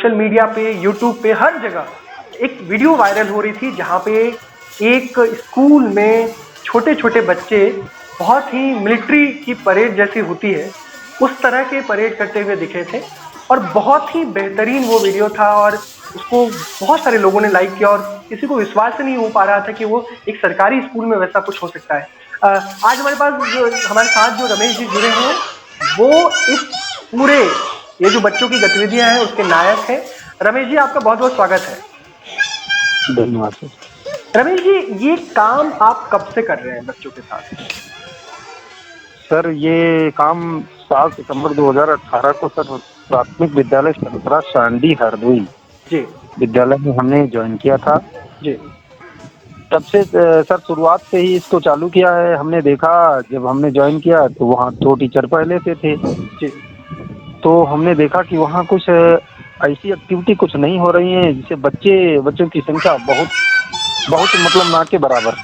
Social media पे, YouTube पे, हर जगह एक वीडियो वायरल हो रही थी जहाँ पे एक स्कूल में छोटे छोटे बच्चे बहुत ही मिलिट्री की परेड जैसी होती है उस तरह के परेड करते हुए दिखे थे और बहुत ही बेहतरीन वो वीडियो था और उसको बहुत सारे लोगों ने लाइक किया और किसी को विश्वास ही नहीं हो पा रहा था कि वो एक सरकारी स्कूल में वैसा कुछ हो सकता है। आज हमारे पास हमारे साथ जो रमेश जी जुड़े हैं वो इस पूरे ये जो बच्चों की गतिविधियां हैं उसके नायक हैं। रमेश जी, आपका बहुत बहुत स्वागत है। धन्यवाद सर। रमेश जी, ये काम आप कब से कर रहे हैं बच्चों के साथ? सर ये काम 7 सितंबर 2018 को सर प्राथमिक विद्यालय संतरा शांडी हरदोई जी विद्यालय में हमने ज्वाइन किया था। जी तब से सर शुरुआत से ही इसको चालू किया है। हमने देखा जब हमने ज्वाइन किया तो वहाँ 2 टीचर पहले से थे, जी तो हमने देखा कि वहाँ कुछ ऐसी एक्टिविटी कुछ नहीं हो रही है जिससे बच्चों की संख्या बहुत बहुत मतलब ना के बराबर।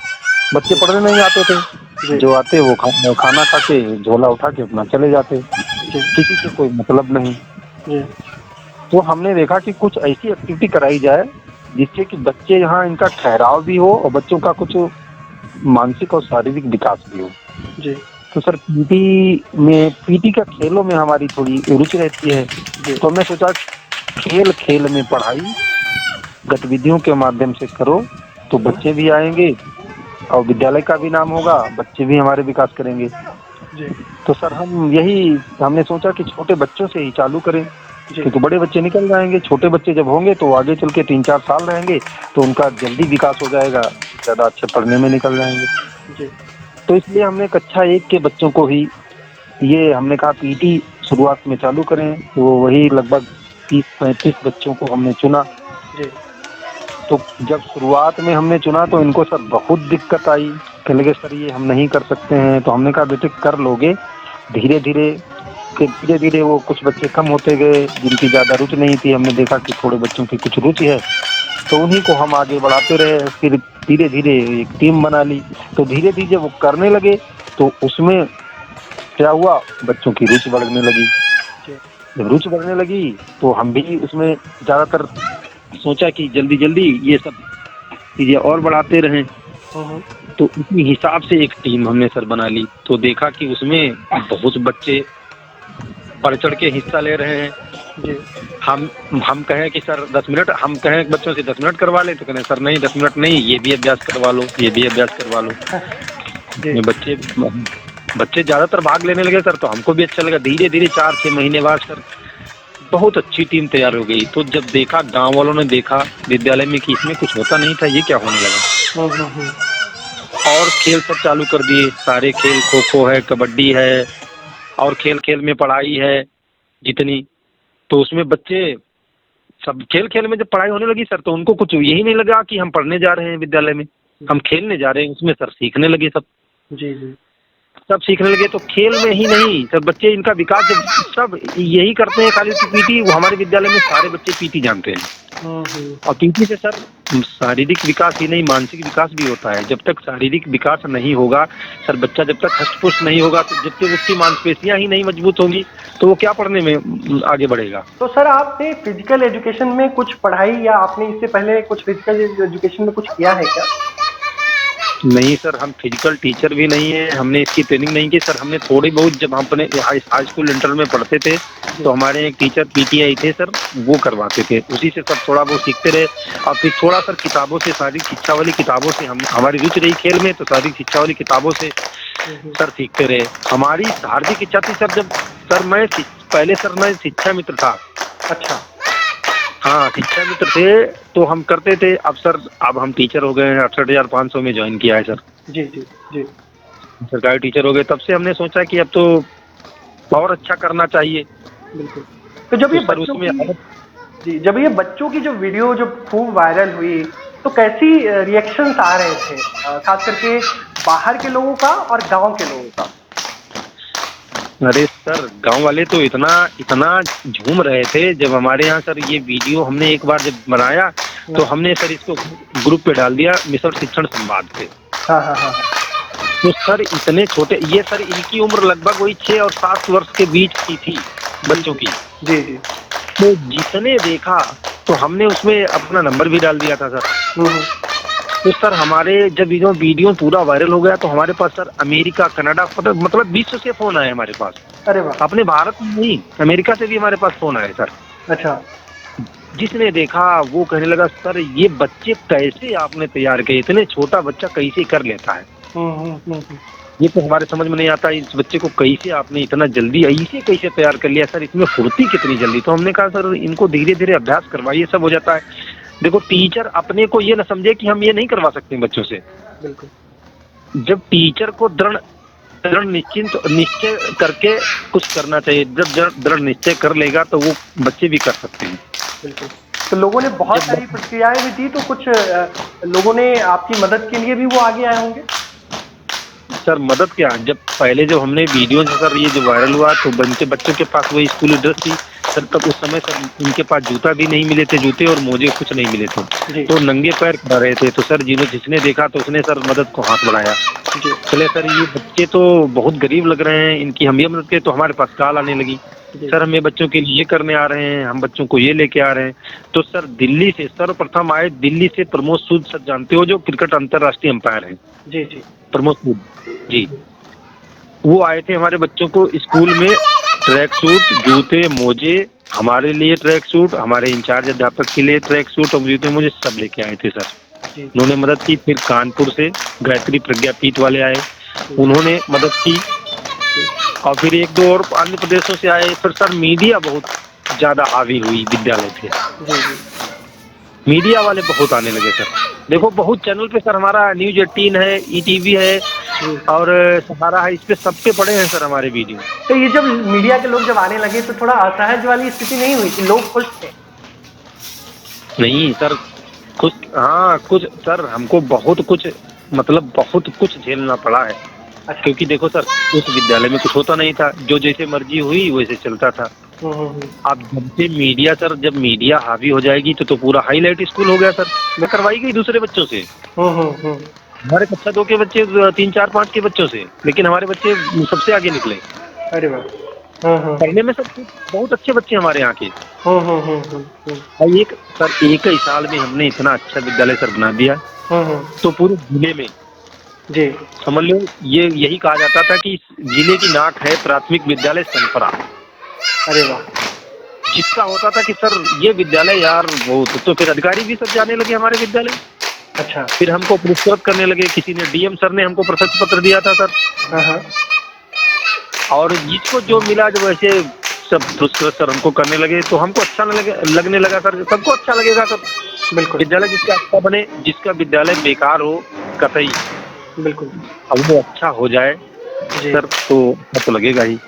बच्चे पढ़ने नहीं आते थे, जो आते वो खाना खा के झोला उठा के अपना चले जाते, किसी से कोई मतलब नहीं। जी तो हमने देखा कि कुछ ऐसी एक्टिविटी कराई जाए जिससे कि बच्चे यहाँ इनका ठहराव भी हो और बच्चों का कुछ मानसिक और शारीरिक विकास भी हो। जी तो सर पीटी का खेलों में हमारी थोड़ी रुचि रहती है, तो हमने सोचा खेल खेल में पढ़ाई गतिविधियों के माध्यम से करो तो बच्चे भी आएंगे और विद्यालय का भी नाम होगा, बच्चे भी हमारे विकास करेंगे। जी तो सर हमने सोचा कि छोटे बच्चों से ही चालू करें, क्योंकि बड़े बच्चे निकल जाएंगे, छोटे बच्चे जब होंगे तो आगे चल के 3-4 साल रहेंगे तो उनका जल्दी विकास हो जाएगा, ज़्यादा अच्छे पढ़ने में निकल जाएंगे। जी तो इसलिए हमने कक्षा 1 के बच्चों को ही ये हमने कहा पीटी शुरुआत में चालू करें, तो वही लगभग 30-35 बच्चों को हमने चुना। जी तो जब शुरुआत में हमने चुना तो इनको सर बहुत दिक्कत आई, कहने लगे सर ये हम नहीं कर सकते हैं। तो हमने कहा बेटे कर लोगे, धीरे धीरे वो कुछ बच्चे कम होते गए जिनकी ज़्यादा रुचि नहीं थी। हमने देखा कि थोड़े बच्चों की कुछ रुचि है तो उन्हीं को हम आगे बढ़ाते रहे। फिर धीरे धीरे एक टीम बना ली, तो धीरे धीरे वो करने लगे तो उसमें क्या हुआ, बच्चों की रुचि बढ़ने लगी। जब रुचि बढ़ने लगी तो हम भी उसमें ज़्यादातर सोचा कि जल्दी जल्दी ये सब चीज़ें और बढ़ाते रहें। तो उसी हिसाब से एक टीम हमने सर बना ली, तो देखा कि उसमें बहुत बच्चे बढ़ चढ़ के हिस्सा ले रहे हैं। जी हम कहें कि सर 10 मिनट, हम कहें बच्चों से 10 मिनट करवा लें तो कहें सर नहीं 10 मिनट नहीं, ये भी अभ्यास करवा लो, ये भी अभ्यास करवा लो। बच्चे ज़्यादातर भाग लेने लगे सर, तो हमको भी अच्छा लगा। धीरे धीरे 4-6 महीने बाद सर बहुत अच्छी टीम तैयार हो गई। तो जब देखा गांव वालों ने देखा विद्यालय में कि इसमें कुछ होता नहीं था, ये क्या होने लगा, और खेल सब चालू कर दिए, सारे खेल, खो खो है, कबड्डी है, और खेल खेल में पढ़ाई है जितनी। तो उसमें बच्चे सब खेल खेल में जब पढ़ाई होने लगी सर, तो उनको कुछ यही नहीं लगा कि हम पढ़ने जा रहे हैं विद्यालय में, हम खेलने जा रहे हैं। उसमें सर सीखने लगे सब, सब सीखने लगे। तो खेल में ही नहीं सर, बच्चे इनका विकास जब सब यही करते हैं खाली पीटी। वो हमारे विद्यालय में सारे बच्चे पीटी जानते हैं, और पीटी से सर शारीरिक विकास ही नहीं मानसिक विकास भी होता है। जब तक शारीरिक विकास नहीं होगा सर, बच्चा जब तक हष्ट पुष्ट नहीं होगा, तो जब तक उसकी मांसपेशियां ही नहीं मजबूत होंगी तो वो क्या पढ़ने में आगे बढ़ेगा। तो सर आपने फिजिकल एजुकेशन में कुछ पढ़ाई या आपने इससे पहले कुछ फिजिकल एजुकेशन में कुछ किया है क्या? नहीं सर, हम फिजिकल टीचर भी नहीं है, हमने इसकी ट्रेनिंग नहीं की सर। हमने थोड़ी बहुत जब हम अपने हाई स्कूल इंटर में पढ़ते थे तो हमारे एक टीचर पीटीआई थे सर, वो करवाते थे, उसी से सब थोड़ा बहुत सीखते रहे। और फिर थोड़ा सर किताबों से, शारीरिक शिक्षा वाली किताबों से हम हमारी रुचि रही खेल में, तो शारीरिक शिक्षा वाली किताबों से सर सीखते रहे। हमारी धार्मिक इच्छा थी सर, जब सर मैं शिक्षा मित्र था। अच्छा, हाँ शिक्षा मित्र थे तो हम करते थे। अब हम टीचर हो गए हैं, 68,500 में ज्वाइन किया है सर। जी जी जी सरकारी टीचर हो गए, तब से हमने सोचा कि अब तो और अच्छा करना चाहिए। बिल्कुल। तो जब ये जब ये बच्चों की जो वीडियो जो खूब वायरल हुई तो कैसी रिएक्शंस आ रहे थे, खास करके बाहर के लोगों का और गांव के लोगों का? अरे सर गांव वाले तो इतना झूम रहे थे जब हमारे यहाँ सर ये वीडियो हमने एक बार जब बनाया तो हमने सर इसको ग्रुप पे डाल दिया मिशन शिक्षण संवाद पे। हाँ। तो सर इतने छोटे, ये सर इनकी उम्र लगभग वही 6 और 7 वर्ष के बीच की थी बच्चों की। जी जी। तो जिसने देखा तो हमने उसमें अपना नंबर भी डाल दिया था सर। हम्म, तो सर हमारे जब ये वीडियो पूरा वायरल हो गया तो हमारे पास सर अमेरिका, कनाडा, मतलब विश्व से फोन आए हमारे पास। अरे वाह। अपने भारत में नहीं, अमेरिका से भी हमारे पास फोन आए सर। अच्छा। जिसने देखा वो कहने लगा सर ये बच्चे कैसे आपने तैयार किए, इतने छोटा बच्चा कैसे कर लेता है, ये तो हमारे समझ में नहीं आता, इस बच्चे को कैसे आपने इतना जल्दी ऐसे कैसे तैयार कर लिया सर, इसमें फुर्ती कितनी जल्दी। तो हमने कहा सर इनको धीरे धीरे अभ्यास करवाइए, सब हो जाता है। देखो टीचर अपने को ये ना समझे कि हम ये नहीं करवा सकते बच्चों से। बिल्कुल। जब टीचर को दृढ़ दृढ़ निश्चय करके कुछ करना चाहिए, जब दृढ़ निश्चय कर लेगा तो वो बच्चे भी कर सकते हैं। बिल्कुल। तो लोगों ने बहुत सारी प्रतिक्रियाएं भी दी, तो कुछ लोगों ने आपकी मदद के लिए भी वो आगे आए होंगे। सर मदद क्या, जब पहले जो हमने वीडियो सर ये जो वायरल हुआ तो बच्चों के पास वही स्कूल ड्रेस थी सर, तब उस समय सर उनके पास जूता भी नहीं मिले थे, जूते और मोजे कुछ नहीं मिले थे, तो नंगे पैर खड़ा रहे थे। तो सर जिसने देखा तो उसने सर मदद को हाथ बढ़ाया। चले सर ये बच्चे तो बहुत गरीब लग रहे हैं, इनकी हम ये मदद करें, तो हमारे पास कॉल आने लगी सर हम ये बच्चों के लिए ये करने आ रहे हैं, हम बच्चों को ये लेके आ रहे हैं। तो सर दिल्ली से सर्वप्रथम आए, दिल्ली से प्रमोद सूद सर जानते हो जो क्रिकेट अंतर्राष्ट्रीय अंपायर है। जी जी। प्रमोद सूद जी, वो आए थे हमारे बच्चों को स्कूल में ट्रैक सूट, जूते, मोजे, हमारे लिए ट्रैक सूट, हमारे इंचार्ज अध्यापक के लिए ट्रैक सूट और जूते मोजे सब लेके आए थे सर। उन्होंने मदद की। फिर कानपुर से गायत्री प्रज्ञापीठ वाले आए, उन्होंने मदद की। और फिर एक दो और अन्य प्रदेशों से आए। फिर सर मीडिया बहुत ज्यादा हावी हुई विद्यालय पे, मीडिया वाले बहुत आने लगे सर। देखो बहुत चैनल पे सर हमारा न्यूज 18 है, ETV है और सहारा है, इस पे सबके पड़े हैं सर हमारे वीडियो। तो ये जब मीडिया के लोग जब आने लगे तो थोड़ा असहज वाली स्थिति नहीं हुई कि लोग खुश थे? नहीं सर कुछ, हाँ कुछ सर हमको बहुत कुछ मतलब बहुत कुछ झेलना पड़ा है। अच्छा। क्योंकि देखो सर उस विद्यालय में कुछ होता नहीं था, जो जैसे मर्जी हुई वैसे चलता था। अब जब से मीडिया सर, जब मीडिया हावी हो जाएगी तो पूरा हाईलाइट स्कूल हो गया सर। मैं करवाई गई दूसरे बच्चों से, हमारे कक्षा 2 के बच्चे 3, 4, 5 के बच्चों से, लेकिन हमारे बच्चे सबसे आगे निकले। अरे वाह। पढ़ने में सर बहुत अच्छे बच्चे हमारे यहाँ के। और एक ही साल में हमने इतना अच्छा विद्यालय सर बना दिया। तो पूरे जिले में जी समझ लो ये यही कहा जाता था कि जिले की नाक है प्राथमिक विद्यालय सनपरा। अरे वाह। जिसका होता था कि सर ये विद्यालय यार बहुत, तो फिर अधिकारी भी सब जाने लगे हमारे विद्यालय। अच्छा। फिर हमको पुरस्कृत करने लगे, किसी ने DM सर ने हमको प्रशस्ति पत्र दिया था सर। और जिसको जो मिला जब वैसे सब पुरस्कृत सर हमको करने लगे तो हमको अच्छा लगने लगा सर, सबको अच्छा लगेगा सर। बिल्कुल। विद्यालय जिसका अच्छा बने, जिसका विद्यालय बेकार हो कतई, बिल्कुल, अब वो अच्छा हो जाए सर तो लगेगा ही।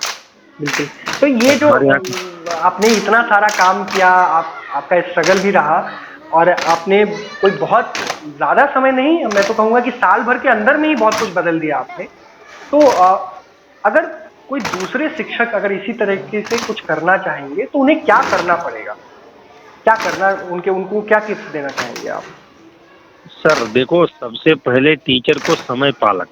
बिल्कुल। तो ये जो आपने इतना सारा काम किया, आपका स्ट्रगल भी रहा और आपने कोई बहुत ज़्यादा समय नहीं, मैं तो कहूँगा कि साल भर के अंदर में ही बहुत कुछ बदल दिया आपने। तो अगर कोई दूसरे शिक्षक अगर इसी तरीके से कुछ करना चाहेंगे तो उन्हें क्या करना पड़ेगा? क्या करना, उनको क्या टिप्स देना चाहेंगे आप? सर देखो सबसे पहले टीचर को समय पालक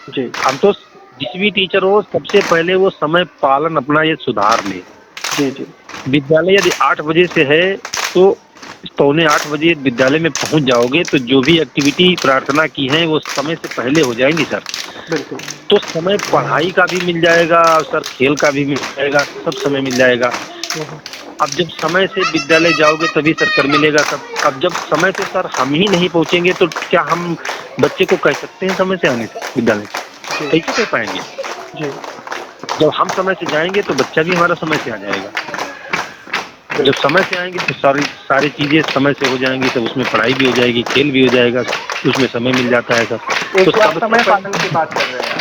जी। हम तो जिस भी टीचर हो सबसे पहले वो समय पालन अपना ये सुधार ले। जी जी। विद्यालय यदि 8 बजे से है तो 7:45 बजे विद्यालय में पहुंच जाओगे तो जो भी एक्टिविटी प्रार्थना की है वो समय से पहले हो जाएंगी सर। बिल्कुल। तो समय पढ़ाई का भी मिल जाएगा सर, खेल का भी मिल जाएगा, सब समय मिल जाएगा। अब जब समय से विद्यालय जाओगे तभी सर कर मिलेगा सब। अब जब समय से सर हम ही नहीं पहुंचेंगे तो क्या हम बच्चे को कह सकते हैं समय से आने से विद्यालय? कैसे कह पाएंगे? जी। जब हम समय से जाएंगे तो बच्चा भी हमारा समय से आ जाएगा। जब समय से आएंगे तो सारी चीजें समय से हो जाएंगी, सब उसमें पढ़ाई भी हो जाएगी, खेल भी हो जाएगा, उसमें समय मिल जाता है सर। तो समय पालन की बात कर रहे हैं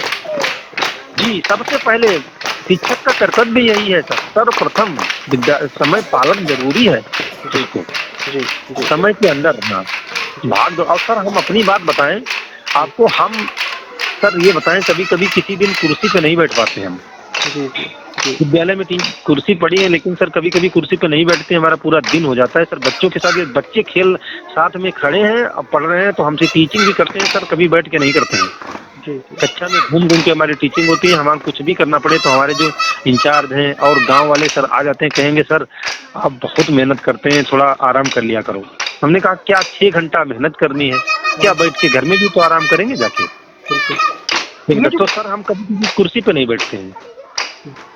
जी। सबसे पहले शिक्षक का कर्तव्य यही है सर, सर्वप्रथम समय पालन जरूरी है। देखो जी, समय के अंदर रहना, भाग दो। और सर हम अपनी बात बताएं आपको, हम सर ये बताएं कभी कभी किसी दिन कुर्सी पे नहीं बैठ पाते हम। जी। जी। विद्यालय में 3 कुर्सी पड़ी है, लेकिन सर कभी-कभी कुर्सी पे नहीं बैठते हैं, हमारा पूरा दिन हो जाता है सर बच्चों के साथ। ये बच्चे खेल साथ में खड़े हैं और पढ़ रहे हैं, तो हमसे टीचिंग भी करते हैं सर, कभी बैठ के नहीं करते हैं। जी, जी। कक्षा में घूम-घूम के हमारी टीचिंग होती है, हमारा कुछ भी करना पड़े तो हमारे जो इंचार्ज हैं और गाँव वाले सर आ जाते हैं, कहेंगे सर आप बहुत मेहनत करते हैं, थोड़ा आराम कर लिया करो। हमने कहा क्या 6 घंटा मेहनत करनी है, क्या बैठ के घर में भी तो आराम करेंगे जाके? बिल्कुल। लेकिन ये जो तो सर हम कभी किसी कुर्सी पे नहीं बैठते हैं।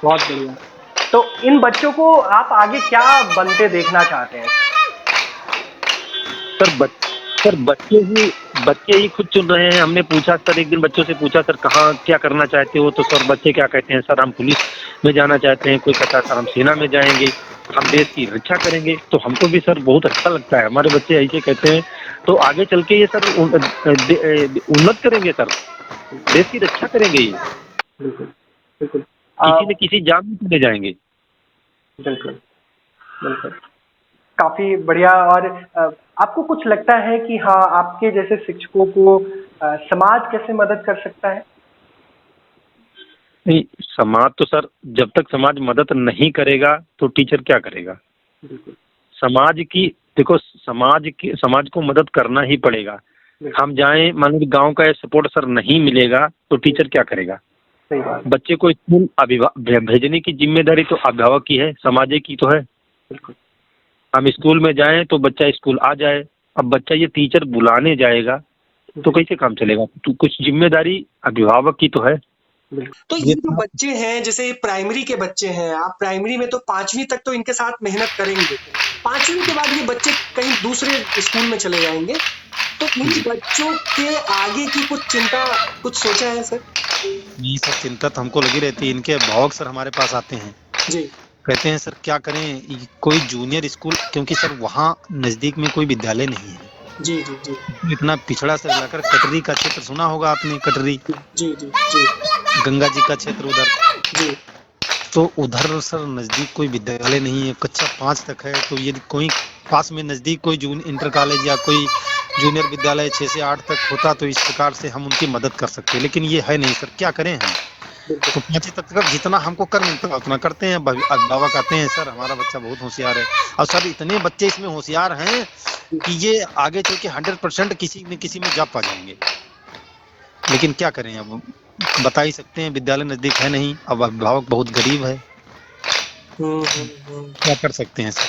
बहुत बढ़िया। तो इन बच्चों को आप आगे क्या बनते देखना चाहते हैं? सर बच्चे ही खुद चुन रहे हैं। हमने पूछा सर, एक दिन बच्चों से पूछा सर कहाँ क्या करना चाहते हो, तो सर बच्चे क्या कहते हैं, सर हम पुलिस में जाना चाहते हैं, कोई कहता है सर हम सेना में जाएंगे, हम देश की रक्षा करेंगे। तो हमको भी सर बहुत अच्छा लगता है, हमारे बच्चे ऐसे कहते हैं, तो आगे चल के ये सर उन्नत करेंगे सर, देश की रक्षा करेंगे ये, बिल्कुल, बिल्कुल। किसी न किसी जान में चले जाएंगे। बिल्कुल, बिल्कुल। काफ़ी बढ़िया। और आपको कुछ लगता है कि हाँ, आपके जैसे शिक्षकों को समाज कैसे मदद कर सकता है? नहीं, समाज तो सर जब तक समाज मदद नहीं करेगा तो टीचर क्या करेगा? बिल्कुल, समाज की देखो, समाज को मदद करना ही पड़ेगा। बिल्कुल। हम जाएं, मान लो गांव का सपोर्ट सर नहीं मिलेगा तो टीचर क्या करेगा? सही बात। बच्चे को स्कूल भेजने की जिम्मेदारी तो अभिभावक की है, समाज की तो है। बिल्कुल। हम स्कूल में जाएं तो बच्चा स्कूल आ जाए। अब बच्चा ये टीचर बुलाने जाएगा तो कैसे काम चलेगा? तो कुछ जिम्मेदारी अभिभावक की तो है। तो ये जो बच्चे हैं, जैसे प्राइमरी के बच्चे हैं, आप प्राइमरी में तो 5वीं तक तो इनके साथ मेहनत करेंगे। 5वीं के बाद ये बच्चे कहीं दूसरे स्कूल में चले जाएंगे, तो इन बच्चों के आगे की कुछ चिंता कुछ सोचा है सर? ये सब चिंता तो हमको लगी रहती है। इनके अभिभावक सर हमारे पास आते हैं, जी, कहते हैं सर क्या करें, कोई जूनियर स्कूल, क्योंकि सर वहाँ नजदीक में कोई विद्यालय नहीं है। जी, जी, जी, इतना पिछड़ा से इलाका, कटरी का क्षेत्र सुना होगा आपने, कटरी जी, जी, जी, गंगा जी का क्षेत्र उधर, जी, तो उधर सर नजदीक कोई विद्यालय नहीं है, कक्षा 5 तक है। तो यदि कोई पास में नजदीक कोई इंटर कॉलेज या कोई जूनियर विद्यालय 6 से 8 तक होता तो इस प्रकार से हम उनकी मदद कर सकते, लेकिन ये है नहीं सर, क्या करें हम? तो 5वीं तक का जितना हमको कर मिलता है उतना करते हैं। अभिभावक आते हैं, सर हमारा बच्चा बहुत होशियार है, और सर इतने बच्चे इसमें होशियार हैं कि ये आगे चल के 100% किसी न किसी में जॉब पा जाएंगे। लेकिन क्या करें, अब बता ही सकते हैं, विद्यालय नजदीक है नहीं, अब अभिभावक बहुत गरीब है, क्या कर सकते हैं सर?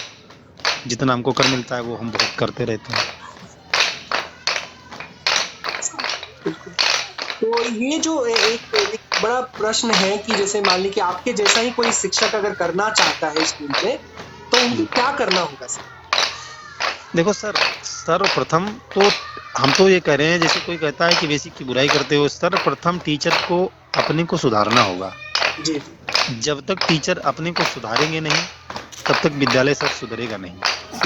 जितना हमको कर मिलता है वो हम बहुत करते रहते हैं। तो ये जो एक बड़ा प्रश्न है कि जैसे मान ली कि आपके जैसा ही कोई शिक्षक अगर करना चाहता है स्कूल में, तो उनको क्या करना होगा सर? देखो सर, सर्वप्रथम तो हम तो ये कह रहे हैं, जैसे कोई कहता है कि बेसिक की बुराई करते हो, सर्वप्रथम टीचर को अपने को सुधारना होगा। जी, जब तक टीचर अपने को सुधारेंगे नहीं तब तक विद्यालय सर सुधरेगा नहीं।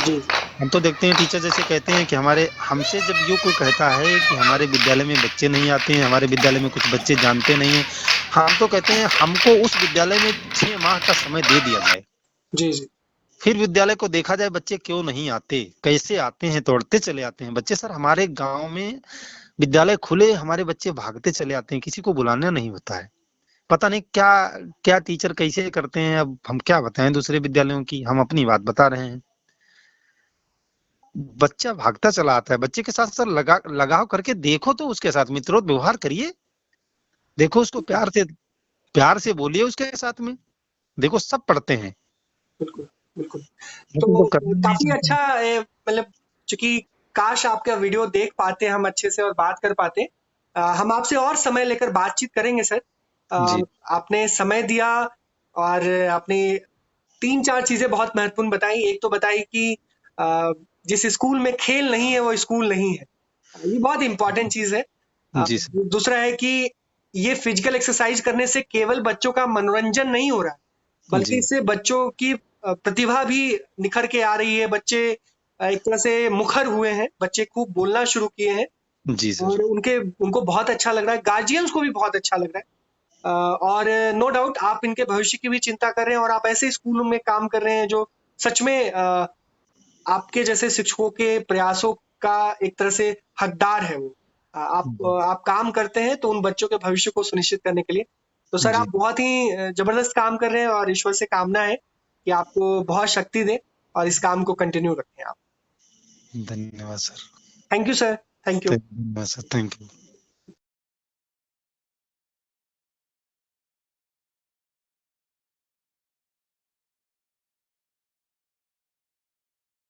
जी, हम तो देखते हैं टीचर जैसे कहते हैं कि हमसे जब ये कोई कहता है कि हमारे विद्यालय में बच्चे नहीं आते हैं, हमारे विद्यालय में कुछ बच्चे जानते नहीं हैं, हम तो कहते हैं हमको उस विद्यालय में 6 माह का समय दे दिया जाए, जी, जी, फिर विद्यालय को देखा जाए बच्चे क्यों नहीं आते, कैसे आते हैं, दौड़ते चले आते हैं बच्चे। सर हमारे गांव में विद्यालय खुले, हमारे बच्चे भागते चले आते हैं, किसी को बुलाना नहीं होता है। पता नहीं क्या क्या टीचर कैसे करते हैं, अब हम क्या बताएं दूसरे विद्यालयों की, हम अपनी बात बता रहे हैं। बच्चा भागता चला आता है, बच्चे के साथ सर लगाव करके देखो, तो उसके साथ मित्रों व्यवहार करिए, देखो उसको प्यार से बोलिए उसके साथ में, देखो सब पढ़ते हैं। बिल्कुल, बिल्कुल। लेकिन तो वो करना नहीं काफ़ी चाहते अच्छा मतलब चूँकि काश आपका वीडियो देख पाते हम अच्छे से और बात कर पाते। हम आपसे और समय लेकर बातचीत करेंगे सर। हैं। जी, आपने समय दिया और आपने 3-4 चीज़ें बहुत महत्वपूर्ण बताई। एक तो बताई कि अ, जिस स्कूल में खेल नहीं है, वो स्कूल नहीं है। ये बहुत इम्पोर्टेंट चीज़ है। जी सर, दूसरा है कि ये फिजिकल एक्सरसाइज करने से केवल बच्चों का मनोरंजन नहीं हो रहा है, बल्कि जी, इससे बच्चों की प्रतिभा भी निखर के आ रही है। बच्चे एक तरह से मुखर हुए हैं, बच्चे खूब बोलना शुरू किए हैं जी सर, और उनको बहुत अच्छा लग रहा है, गार्जियंस को भी बहुत अच्छा लग रहा है। और नो डाउट आप इनके भविष्य की भी चिंता कर रहे हैं और आप ऐसे स्कूलों में काम कर रहे हैं जो सच में आपके जैसे शिक्षकों के प्रयासों का एक तरह से हकदार है वो। आप जी, आप काम करते हैं तो उन बच्चों के भविष्य को सुनिश्चित करने के लिए। तो सर जी। आप बहुत ही जबरदस्त काम कर रहे हैं और ईश्वर से कामना है कि आपको बहुत शक्ति दे और इस काम को कंटिन्यू रखें आप। धन्यवाद sir. Thank you sir, thank you. धन्यवाद सर, थैंक यू।